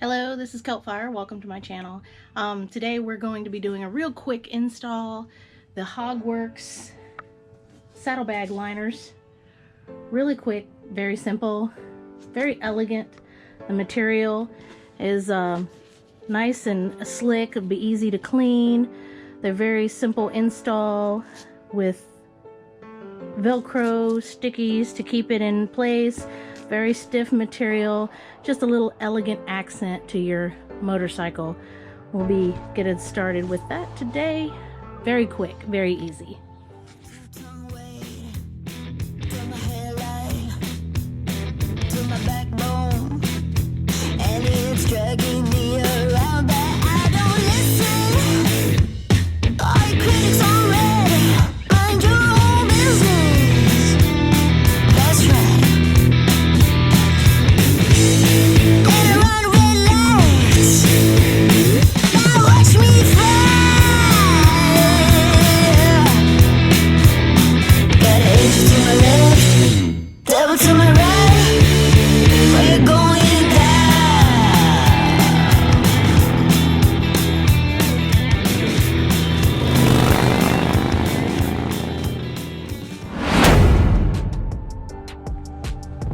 Hello, this is Kelpfire. Welcome to my channel. Today we're going to be doing a real quick install, the Hogworks Saddlebag Liners. Really quick, very simple, very elegant. The material is nice and slick. It'll be easy to clean. They're very simple install with Velcro stickies to keep it in place. Very stiff material, just a little elegant accent to your motorcycle. We'll be getting started with that today. Very quick, very easy.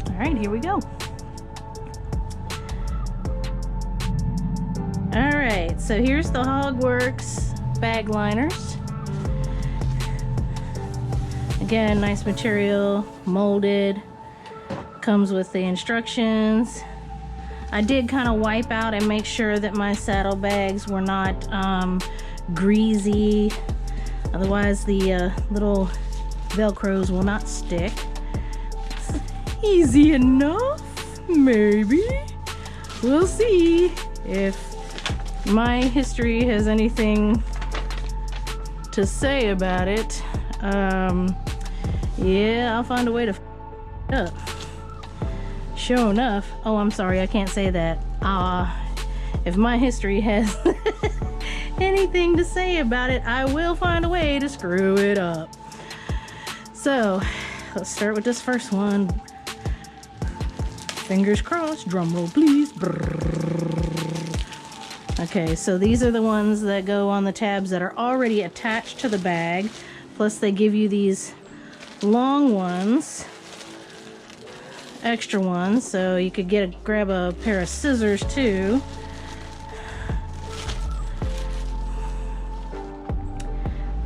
Alright, here we go. Alright, so here's the Hogworks bag liners. Again, nice material, molded. Comes with the instructions. I did kind of wipe out and make sure that my saddlebags were not greasy. Otherwise the little Velcros will not stick. Easy enough, maybe. We'll see if my history has anything to say about it. Yeah, I'll find a way to f up. Sure enough. Oh, I'm sorry, I can't say that. If my history has anything to say about it, I will find a way to screw it up. So, let's start with this first one. Fingers crossed, drum roll please. Okay, so these are the ones that go on the tabs that are already attached to the bag. Plus they give you these long ones, extra ones, so you could grab a pair of scissors too.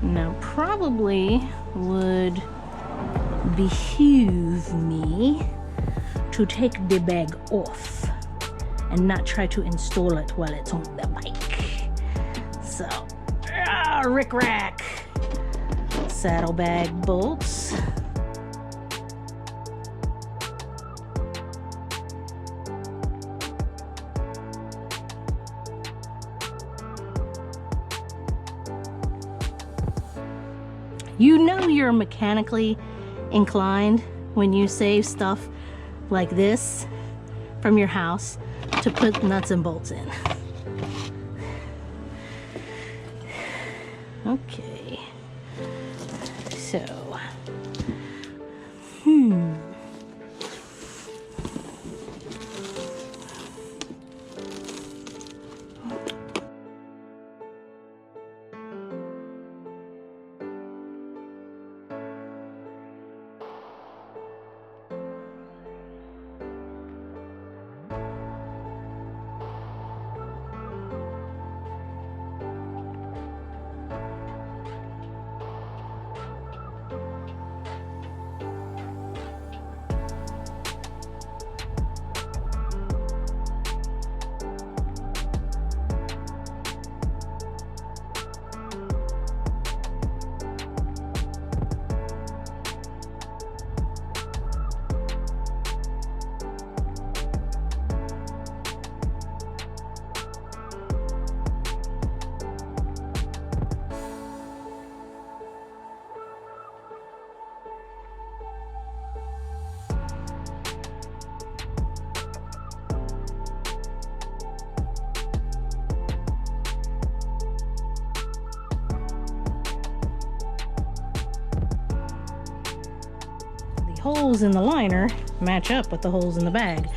Now probably would behoove me to take the bag off and not try to install it while it's on the bike. So, rick-rack. Saddlebag bolts. You know you're mechanically inclined when you save stuff like this from your house to put nuts and bolts in. Okay, so holes in the liner match up with the holes in the bag.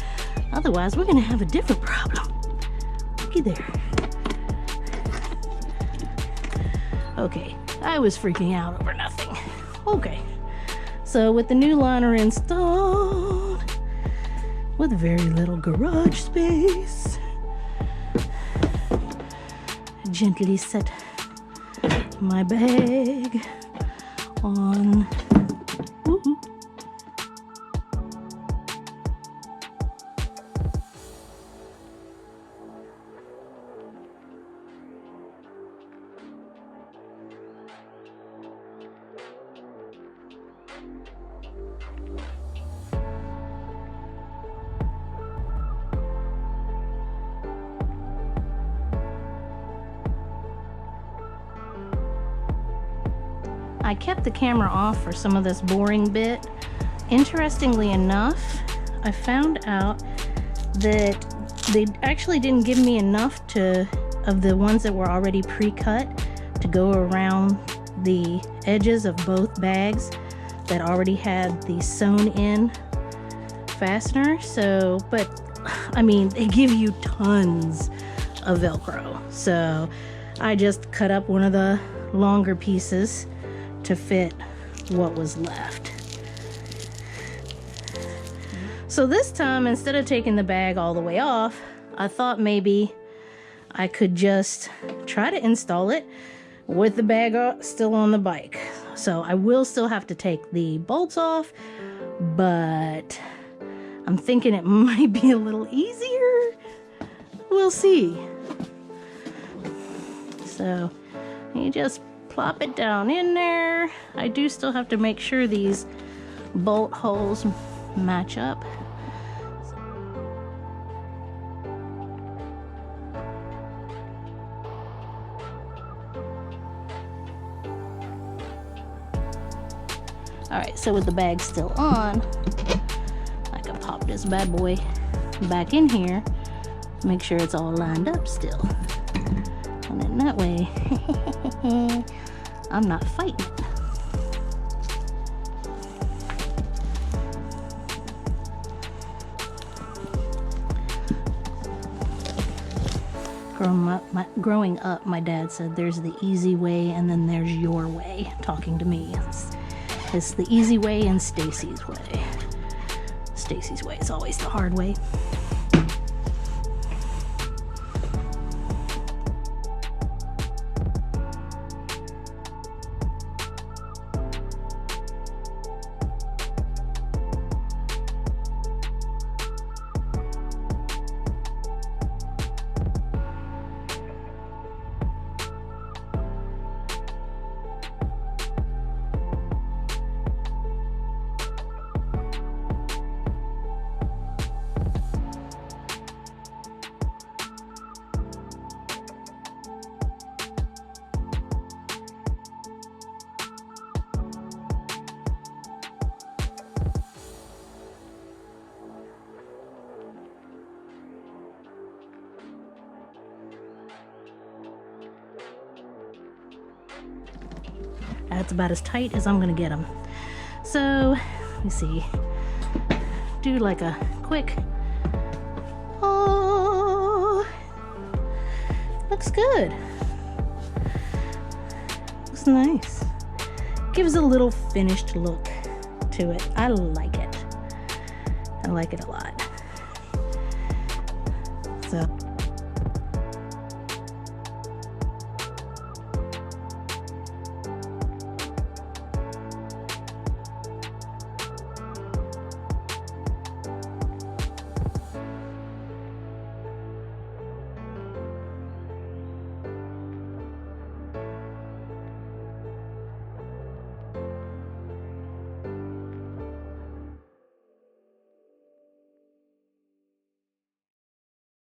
Otherwise, we're gonna have a different problem. looky there. Okay, I was freaking out over nothing. Okay, so with the new liner installed, with very little garage space, I gently set my bag on. Woo-hoo. I kept the camera off for some of this boring bit. Interestingly enough, I found out that they actually didn't give me enough of the ones that were already pre-cut to go around the edges of both bags that already had the sewn in fastener. So, but I mean, they give you tons of Velcro. So I just cut up one of the longer pieces to fit what was left. So this time, instead of taking the bag all the way off, I thought maybe I could just try to install it with the bag still on the bike. So I will still have to take the bolts off, but I'm thinking it might be a little easier. We'll see. So you just plop it down in there. I do still have to make sure these bolt holes match up. Alright, so with the bag still on, I can pop this bad boy back in here, make sure it's all lined up still. And then that way, I'm not fighting it. Growing up, my dad said there's the easy way and then there's your way, talking to me. It's the easy way and Stacy's way. Stacy's way is always the hard way. That's about as tight as I'm gonna get them. So, let me see. Do like a quick, oh, looks good. Looks nice. Gives a little finished look to it. I like it. I like it a lot. So